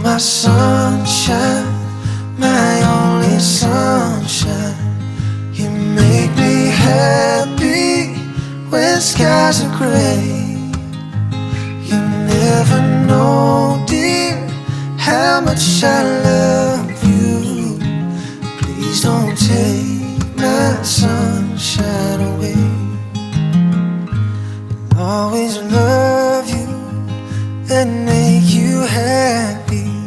my sunshine, my only sunshine. You make me happy when skies are gray. You never know, dear, how much I love you. Please don't take my sunshine away. I'll always love you and make you happy.